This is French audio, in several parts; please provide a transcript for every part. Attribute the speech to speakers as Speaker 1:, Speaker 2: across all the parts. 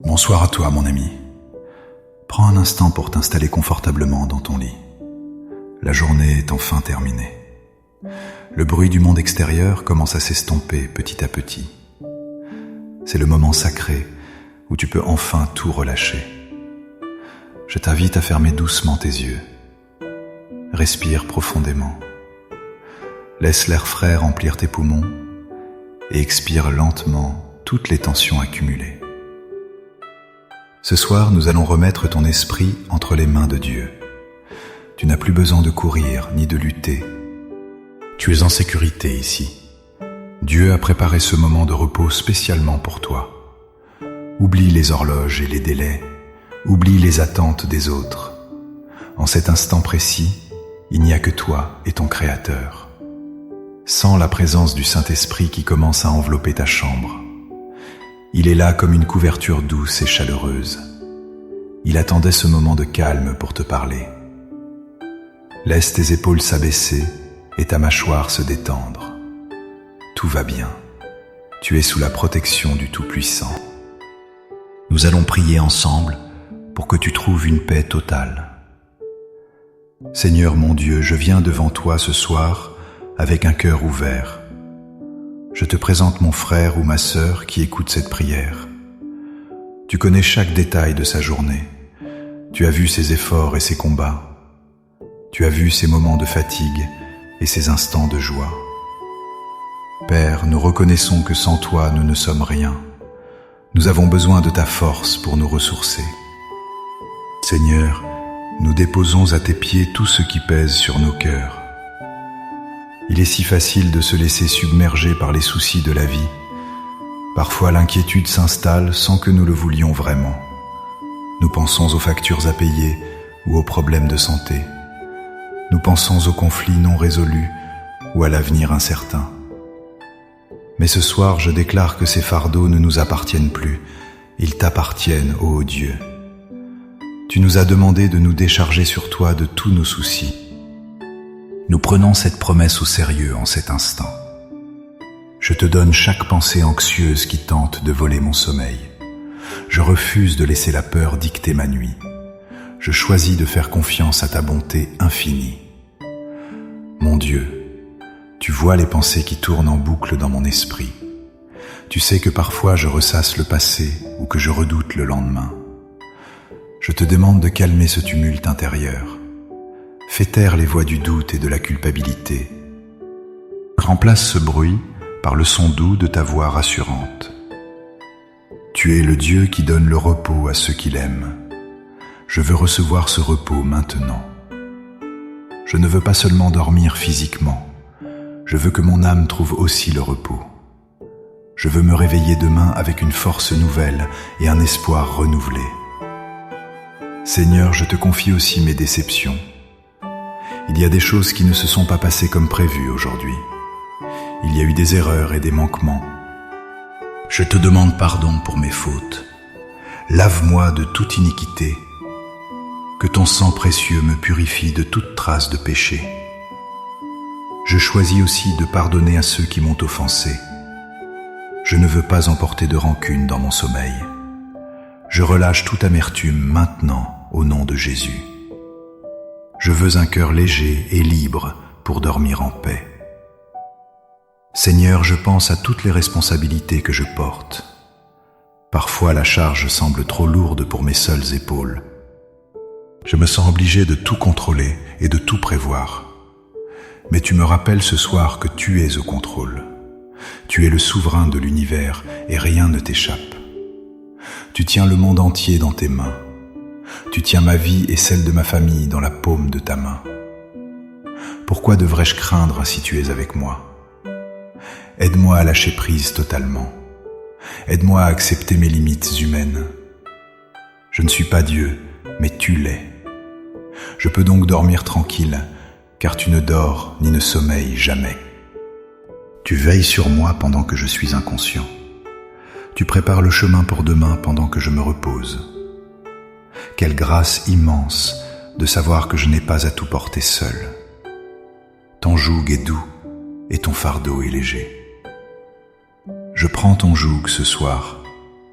Speaker 1: Bonsoir à toi, mon ami. Prends un instant pour t'installer confortablement dans ton lit. La journée est enfin terminée. Le bruit du monde extérieur commence à s'estomper petit à petit. C'est le moment sacré où tu peux enfin tout relâcher. Je t'invite à fermer doucement tes yeux. Respire profondément. Laisse l'air frais remplir tes poumons et expire lentement toutes les tensions accumulées. Ce soir, nous allons remettre ton esprit entre les mains de Dieu. Tu n'as plus besoin de courir ni de lutter. Tu es en sécurité ici. Dieu a préparé ce moment de repos spécialement pour toi. Oublie les horloges et les délais. Oublie les attentes des autres. En cet instant précis, il n'y a que toi et ton Créateur. Sens la présence du Saint-Esprit qui commence à envelopper ta chambre. Il est là comme une couverture douce et chaleureuse. Il attendait ce moment de calme pour te parler. Laisse tes épaules s'abaisser et ta mâchoire se détendre. Tout va bien. Tu es sous la protection du Tout-Puissant. Nous allons prier ensemble pour que tu trouves une paix totale. Seigneur mon Dieu, je viens devant toi ce soir avec un cœur ouvert. Je te présente mon frère ou ma sœur qui écoute cette prière. Tu connais chaque détail de sa journée. Tu as vu ses efforts et ses combats. Tu as vu ses moments de fatigue et ses instants de joie. Père, nous reconnaissons que sans toi, nous ne sommes rien. Nous avons besoin de ta force pour nous ressourcer. Seigneur, nous déposons à tes pieds tout ce qui pèse sur nos cœurs. Il est si facile de se laisser submerger par les soucis de la vie. Parfois l'inquiétude s'installe sans que nous le voulions vraiment. Nous pensons aux factures à payer ou aux problèmes de santé. Nous pensons aux conflits non résolus ou à l'avenir incertain. Mais ce soir, je déclare que ces fardeaux ne nous appartiennent plus. Ils t'appartiennent, ô Dieu. Tu nous as demandé de nous décharger sur toi de tous nos soucis. Nous prenons cette promesse au sérieux en cet instant. Je te donne chaque pensée anxieuse qui tente de voler mon sommeil. Je refuse de laisser la peur dicter ma nuit. Je choisis de faire confiance à ta bonté infinie. Mon Dieu, tu vois les pensées qui tournent en boucle dans mon esprit. Tu sais que parfois je ressasse le passé ou que je redoute le lendemain. Je te demande de calmer ce tumulte intérieur. Fais taire les voix du doute et de la culpabilité. Remplace ce bruit par le son doux de ta voix rassurante. Tu es le Dieu qui donne le repos à ceux qui l'aiment. Je veux recevoir ce repos maintenant. Je ne veux pas seulement dormir physiquement. Je veux que mon âme trouve aussi le repos. Je veux me réveiller demain avec une force nouvelle et un espoir renouvelé. Seigneur, je te confie aussi mes déceptions. Il y a des choses qui ne se sont pas passées comme prévu aujourd'hui. Il y a eu des erreurs et des manquements. Je te demande pardon pour mes fautes. Lave-moi de toute iniquité. Que ton sang précieux me purifie de toute trace de péché. Je choisis aussi de pardonner à ceux qui m'ont offensé. Je ne veux pas emporter de rancune dans mon sommeil. Je relâche toute amertume maintenant au nom de Jésus. Je veux un cœur léger et libre pour dormir en paix. Seigneur, je pense à toutes les responsabilités que je porte. Parfois la charge semble trop lourde pour mes seules épaules. Je me sens obligé de tout contrôler et de tout prévoir. Mais tu me rappelles ce soir que tu es au contrôle. Tu es le souverain de l'univers et rien ne t'échappe. Tu tiens le monde entier dans tes mains. Tu tiens ma vie et celle de ma famille dans la paume de ta main. Pourquoi devrais-je craindre si tu es avec moi? Aide-moi à lâcher prise totalement. Aide-moi à accepter mes limites humaines. Je ne suis pas Dieu, mais tu l'es. Je peux donc dormir tranquille, car tu ne dors ni ne sommeilles jamais. Tu veilles sur moi pendant que je suis inconscient. Tu prépares le chemin pour demain pendant que je me repose. Quelle grâce immense de savoir que je n'ai pas à tout porter seul. Ton joug est doux et ton fardeau est léger. Je prends ton joug ce soir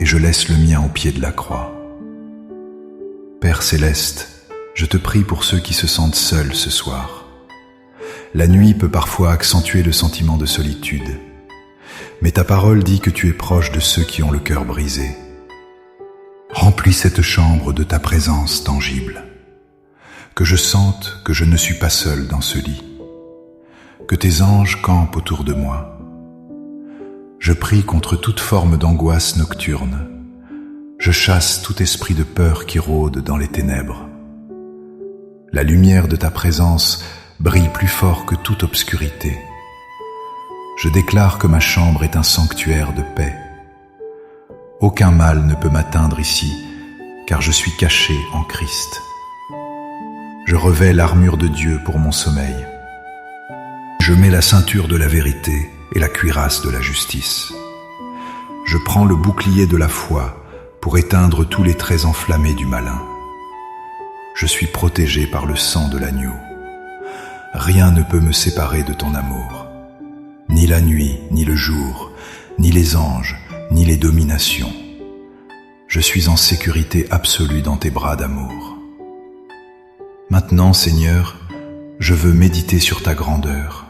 Speaker 1: et je laisse le mien au pied de la croix. Père céleste, je te prie pour ceux qui se sentent seuls ce soir. La nuit peut parfois accentuer le sentiment de solitude, mais ta parole dit que tu es proche de ceux qui ont le cœur brisé. Remplis cette chambre de ta présence tangible, que je sente que je ne suis pas seul dans ce lit, que tes anges campent autour de moi. Je prie contre toute forme d'angoisse nocturne, je chasse tout esprit de peur qui rôde dans les ténèbres. La lumière de ta présence brille plus fort que toute obscurité. Je déclare que ma chambre est un sanctuaire de paix. Aucun mal ne peut m'atteindre ici, car je suis caché en Christ. Je revêts l'armure de Dieu pour mon sommeil. Je mets la ceinture de la vérité et la cuirasse de la justice. Je prends le bouclier de la foi pour éteindre tous les traits enflammés du malin. Je suis protégé par le sang de l'agneau. Rien ne peut me séparer de ton amour. Ni la nuit, ni le jour, ni les anges, ni les dominations. Je suis en sécurité absolue dans tes bras d'amour. Maintenant, Seigneur, je veux méditer sur ta grandeur.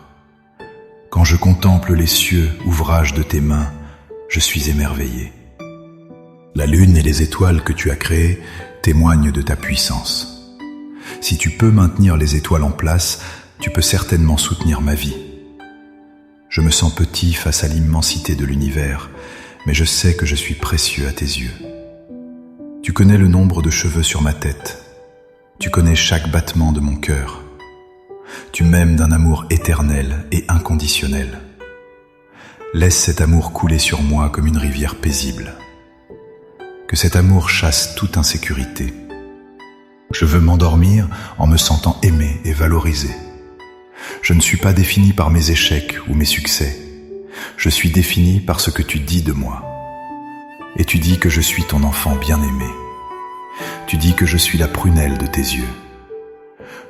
Speaker 1: Quand je contemple les cieux, ouvrage de tes mains, je suis émerveillé. La lune et les étoiles que tu as créées témoignent de ta puissance. Si tu peux maintenir les étoiles en place, tu peux certainement soutenir ma vie. Je me sens petit face à l'immensité de l'univers, mais je sais que je suis précieux à tes yeux. Tu connais le nombre de cheveux sur ma tête. Tu connais chaque battement de mon cœur. Tu m'aimes d'un amour éternel et inconditionnel. Laisse cet amour couler sur moi comme une rivière paisible. Que cet amour chasse toute insécurité. Je veux m'endormir en me sentant aimé et valorisé. Je ne suis pas défini par mes échecs ou mes succès. Je suis défini par ce que tu dis de moi. Et tu dis que je suis ton enfant bien-aimé. Tu dis que je suis la prunelle de tes yeux.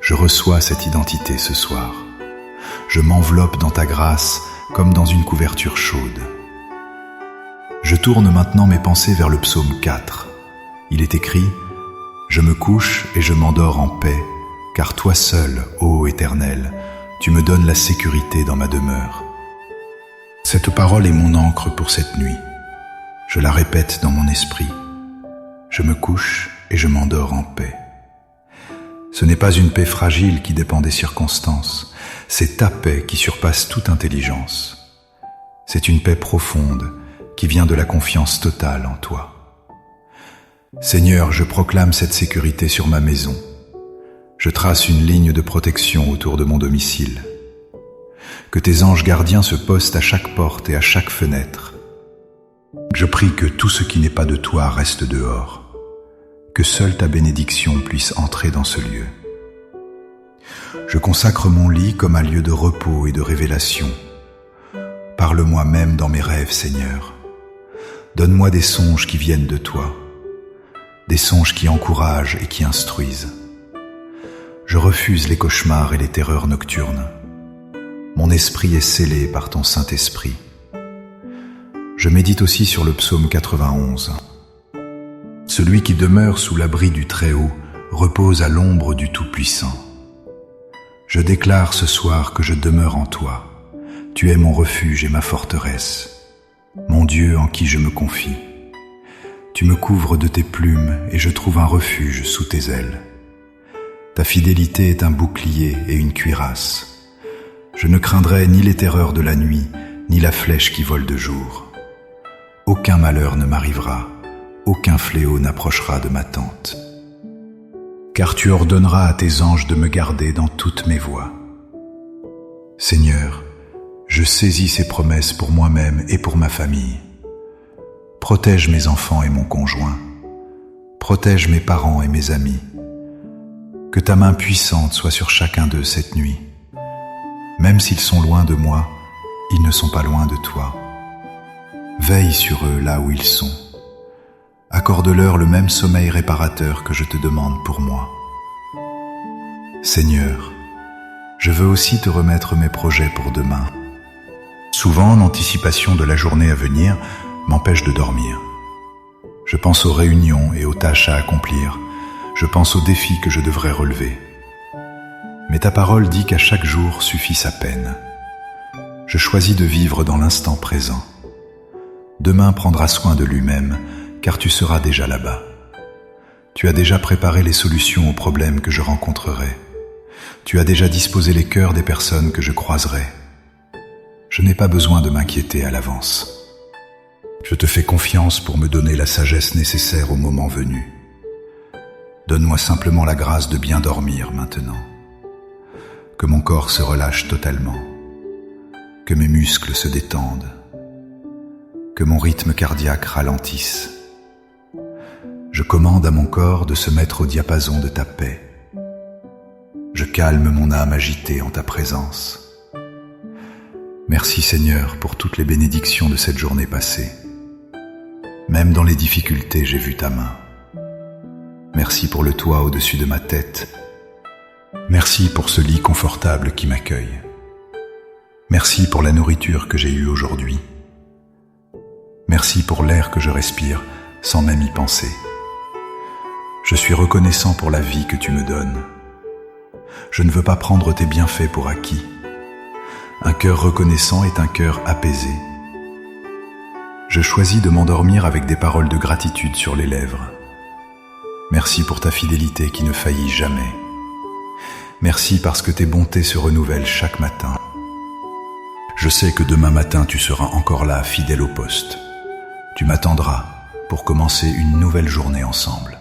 Speaker 1: Je reçois cette identité ce soir. Je m'enveloppe dans ta grâce comme dans une couverture chaude. Je tourne maintenant mes pensées vers le psaume 4. Il est écrit « Je me couche et je m'endors en paix, car toi seul, ô Éternel, tu me donnes la sécurité dans ma demeure. » Cette parole est mon encre pour cette nuit. Je la répète dans mon esprit. Je me couche et je m'endors en paix. Ce n'est pas une paix fragile qui dépend des circonstances, c'est ta paix qui surpasse toute intelligence. C'est une paix profonde qui vient de la confiance totale en toi. Seigneur, je proclame cette sécurité sur ma maison. Je trace une ligne de protection autour de mon domicile. Que tes anges gardiens se postent à chaque porte et à chaque fenêtre. Je prie que tout ce qui n'est pas de toi reste dehors. Que seule ta bénédiction puisse entrer dans ce lieu. Je consacre mon lit comme un lieu de repos et de révélation. Parle-moi même dans mes rêves, Seigneur. Donne-moi des songes qui viennent de toi, des songes qui encouragent et qui instruisent. Je refuse les cauchemars et les terreurs nocturnes. Mon esprit est scellé par ton Saint-Esprit. Je médite aussi sur le psaume 91. Celui qui demeure sous l'abri du Très-Haut repose à l'ombre du Tout-Puissant. Je déclare ce soir que je demeure en toi. Tu es mon refuge et ma forteresse, mon Dieu en qui je me confie. Tu me couvres de tes plumes et je trouve un refuge sous tes ailes. Ta fidélité est un bouclier et une cuirasse. Je ne craindrai ni les terreurs de la nuit, ni la flèche qui vole de jour. Aucun malheur ne m'arrivera, aucun fléau n'approchera de ma tente. Car tu ordonneras à tes anges de me garder dans toutes mes voies. Seigneur, je saisis ces promesses pour moi-même et pour ma famille. Protège mes enfants et mon conjoint. Protège mes parents et mes amis. Que ta main puissante soit sur chacun d'eux cette nuit. Même s'ils sont loin de moi, ils ne sont pas loin de toi. Veille sur eux là où ils sont. Accorde-leur le même sommeil réparateur que je te demande pour moi. Seigneur, je veux aussi te remettre mes projets pour demain. Souvent, l'anticipation de la journée à venir m'empêche de dormir. Je pense aux réunions et aux tâches à accomplir. Je pense aux défis que je devrais relever. Mais ta parole dit qu'à chaque jour suffit sa peine. Je choisis de vivre dans l'instant présent. Demain prendra soin de lui-même, car tu seras déjà là-bas. Tu as déjà préparé les solutions aux problèmes que je rencontrerai. Tu as déjà disposé les cœurs des personnes que je croiserai. Je n'ai pas besoin de m'inquiéter à l'avance. Je te fais confiance pour me donner la sagesse nécessaire au moment venu. Donne-moi simplement la grâce de bien dormir maintenant. Que mon corps se relâche totalement. Que mes muscles se détendent. Que mon rythme cardiaque ralentisse. Je commande à mon corps de se mettre au diapason de ta paix. Je calme mon âme agitée en ta présence. Merci Seigneur pour toutes les bénédictions de cette journée passée. Même dans les difficultés, j'ai vu ta main. Merci pour le toit au-dessus de ma tête. Merci pour ce lit confortable qui m'accueille. Merci pour la nourriture que j'ai eue aujourd'hui. Merci pour l'air que je respire sans même y penser. Je suis reconnaissant pour la vie que tu me donnes. Je ne veux pas prendre tes bienfaits pour acquis. Un cœur reconnaissant est un cœur apaisé. Je choisis de m'endormir avec des paroles de gratitude sur les lèvres. Merci pour ta fidélité qui ne faillit jamais. Merci parce que tes bontés se renouvellent chaque matin. Je sais que demain matin tu seras encore là, fidèle au poste. Tu m'attendras pour commencer une nouvelle journée ensemble.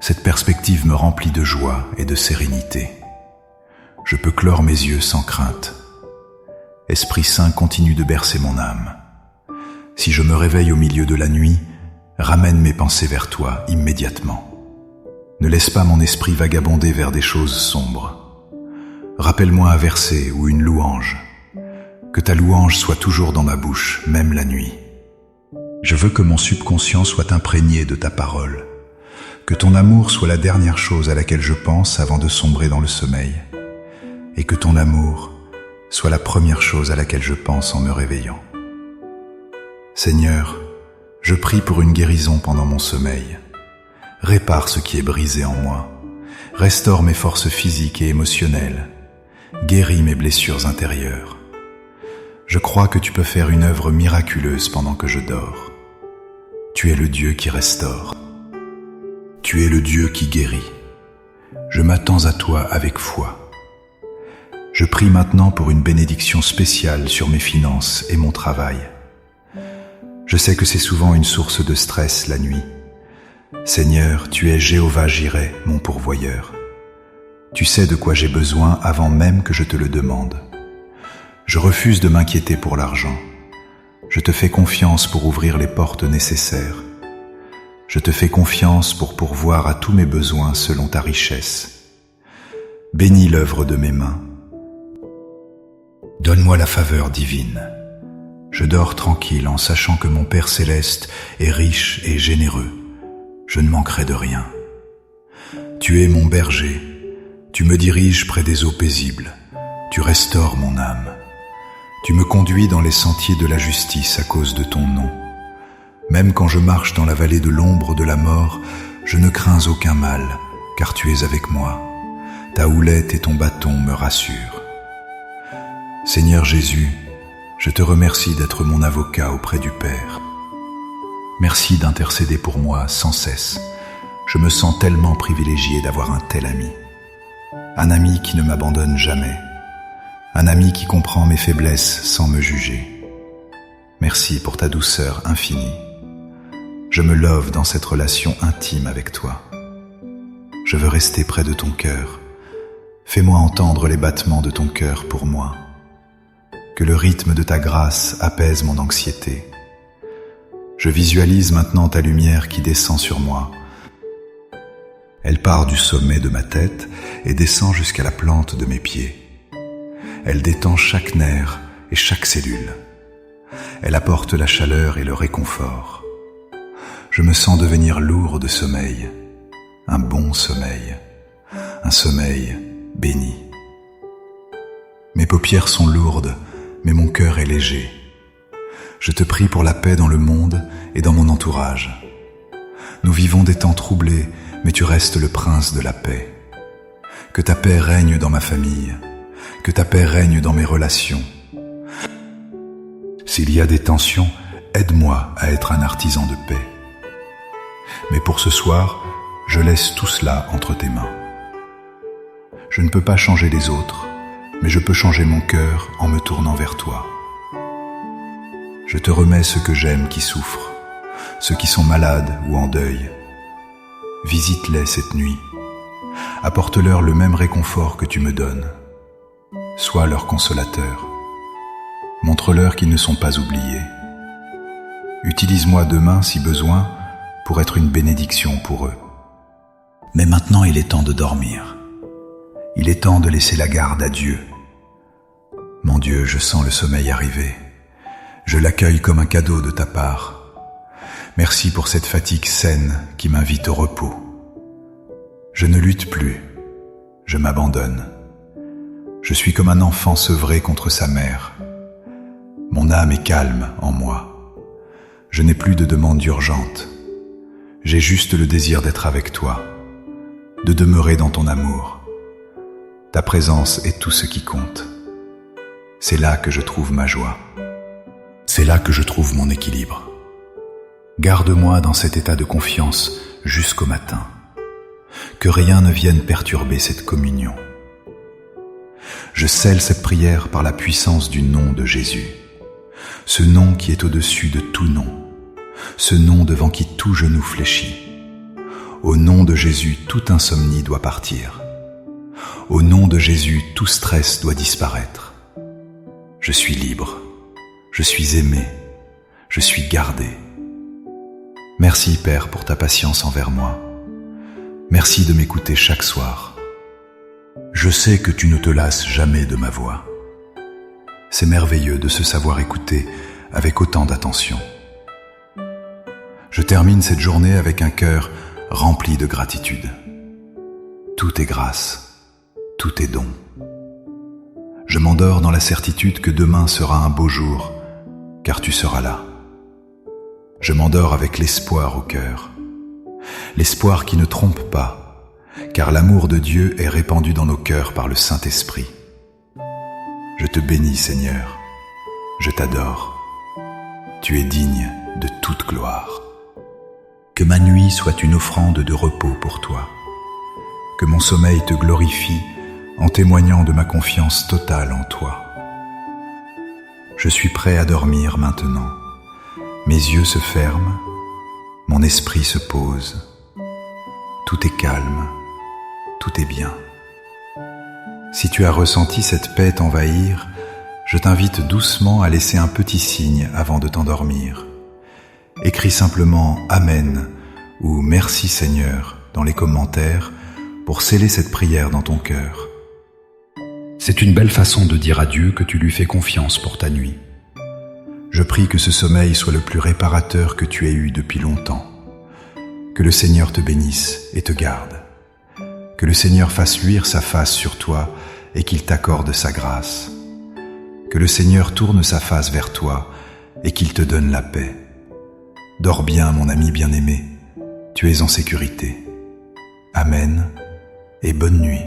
Speaker 1: Cette perspective me remplit de joie et de sérénité. Je peux clore mes yeux sans crainte. Esprit Saint continue de bercer mon âme. Si je me réveille au milieu de la nuit, ramène mes pensées vers toi immédiatement. Ne laisse pas mon esprit vagabonder vers des choses sombres. Rappelle-moi un verset ou une louange. Que ta louange soit toujours dans ma bouche, même la nuit. Je veux que mon subconscient soit imprégné de ta parole. Que ton amour soit la dernière chose à laquelle je pense avant de sombrer dans le sommeil. Et que ton amour soit la première chose à laquelle je pense en me réveillant. Seigneur, je prie pour une guérison pendant mon sommeil. Répare ce qui est brisé en moi. Restaure mes forces physiques et émotionnelles. Guéris mes blessures intérieures. Je crois que tu peux faire une œuvre miraculeuse pendant que je dors. Tu es le Dieu qui restaure. Tu es le Dieu qui guérit. Je m'attends à toi avec foi. Je prie maintenant pour une bénédiction spéciale sur mes finances et mon travail. Je sais que c'est souvent une source de stress la nuit. Seigneur, tu es Jéhovah Jireh, mon pourvoyeur. Tu sais de quoi j'ai besoin avant même que je te le demande. Je refuse de m'inquiéter pour l'argent. Je te fais confiance pour ouvrir les portes nécessaires. Je te fais confiance pour pourvoir à tous mes besoins selon ta richesse. Bénis l'œuvre de mes mains. Donne-moi la faveur divine. Je dors tranquille en sachant que mon Père céleste est riche et généreux. Je ne manquerai de rien. Tu es mon berger. Tu me diriges près des eaux paisibles. Tu restaures mon âme. Tu me conduis dans les sentiers de la justice à cause de ton nom. Même quand je marche dans la vallée de l'ombre de la mort, je ne crains aucun mal, car tu es avec moi. Ta houlette et ton bâton me rassurent. Seigneur Jésus, je te remercie d'être mon avocat auprès du Père. Merci d'intercéder pour moi sans cesse. Je me sens tellement privilégié d'avoir un tel ami. Un ami qui ne m'abandonne jamais. Un ami qui comprend mes faiblesses sans me juger. Merci pour ta douceur infinie. Je me love dans cette relation intime avec toi. Je veux rester près de ton cœur. Fais-moi entendre les battements de ton cœur pour moi. Que le rythme de ta grâce apaise mon anxiété. Je visualise maintenant ta lumière qui descend sur moi. Elle part du sommet de ma tête et descend jusqu'à la plante de mes pieds. Elle détend chaque nerf et chaque cellule. Elle apporte la chaleur et le réconfort. Je me sens devenir lourd de sommeil, un bon sommeil, un sommeil béni. Mes paupières sont lourdes, mais mon cœur est léger. Je te prie pour la paix dans le monde et dans mon entourage. Nous vivons des temps troublés, mais tu restes le prince de la paix. Que ta paix règne dans ma famille, que ta paix règne dans mes relations. S'il y a des tensions, aide-moi à être un artisan de paix. Mais pour ce soir, je laisse tout cela entre tes mains. Je ne peux pas changer les autres, mais je peux changer mon cœur en me tournant vers toi. Je te remets ceux que j'aime qui souffrent, ceux qui sont malades ou en deuil. Visite-les cette nuit. Apporte-leur le même réconfort que tu me donnes. Sois leur consolateur. Montre-leur qu'ils ne sont pas oubliés. Utilise-moi demain, si besoin, pour être une bénédiction pour eux. Mais maintenant, il est temps de dormir. Il est temps de laisser la garde à Dieu. Mon Dieu, je sens le sommeil arriver. Je l'accueille comme un cadeau de ta part. Merci pour cette fatigue saine qui m'invite au repos. Je ne lutte plus, je m'abandonne. Je suis comme un enfant sevré contre sa mère. Mon âme est calme en moi. Je n'ai plus de demande urgente. J'ai juste le désir d'être avec toi, de demeurer dans ton amour. Ta présence est tout ce qui compte. C'est là que je trouve ma joie. C'est là que je trouve mon équilibre. Garde-moi dans cet état de confiance jusqu'au matin. Que rien ne vienne perturber cette communion. Je scelle cette prière par la puissance du nom de Jésus. Ce nom qui est au-dessus de tout nom. Ce nom devant qui tout genou fléchit. Au nom de Jésus, toute insomnie doit partir. Au nom de Jésus, tout stress doit disparaître. Je suis libre. Je suis aimé. Je suis gardé. Merci, Père, pour ta patience envers moi. Merci de m'écouter chaque soir. Je sais que tu ne te lasses jamais de ma voix. C'est merveilleux de se savoir écouter avec autant d'attention. Je termine cette journée avec un cœur rempli de gratitude. Tout est grâce, tout est don. Je m'endors dans la certitude que demain sera un beau jour, car tu seras là. Je m'endors avec l'espoir au cœur. L'espoir qui ne trompe pas, car l'amour de Dieu est répandu dans nos cœurs par le Saint-Esprit. Je te bénis, Seigneur. Je t'adore. Tu es digne de toute gloire. Que ma nuit soit une offrande de repos pour toi. Que mon sommeil te glorifie en témoignant de ma confiance totale en toi. Je suis prêt à dormir maintenant. Mes yeux se ferment, mon esprit se pose. Tout est calme, tout est bien. Si tu as ressenti cette paix t'envahir, je t'invite doucement à laisser un petit signe avant de t'endormir. Écris simplement « Amen » ou « Merci Seigneur » dans les commentaires pour sceller cette prière dans ton cœur. C'est une belle façon de dire à Dieu que tu lui fais confiance pour ta nuit. Je prie que ce sommeil soit le plus réparateur que tu aies eu depuis longtemps. Que le Seigneur te bénisse et te garde. Que le Seigneur fasse luire sa face sur toi et qu'il t'accorde sa grâce. Que le Seigneur tourne sa face vers toi et qu'il te donne la paix. Dors bien, mon ami bien-aimé, tu es en sécurité. Amen et bonne nuit.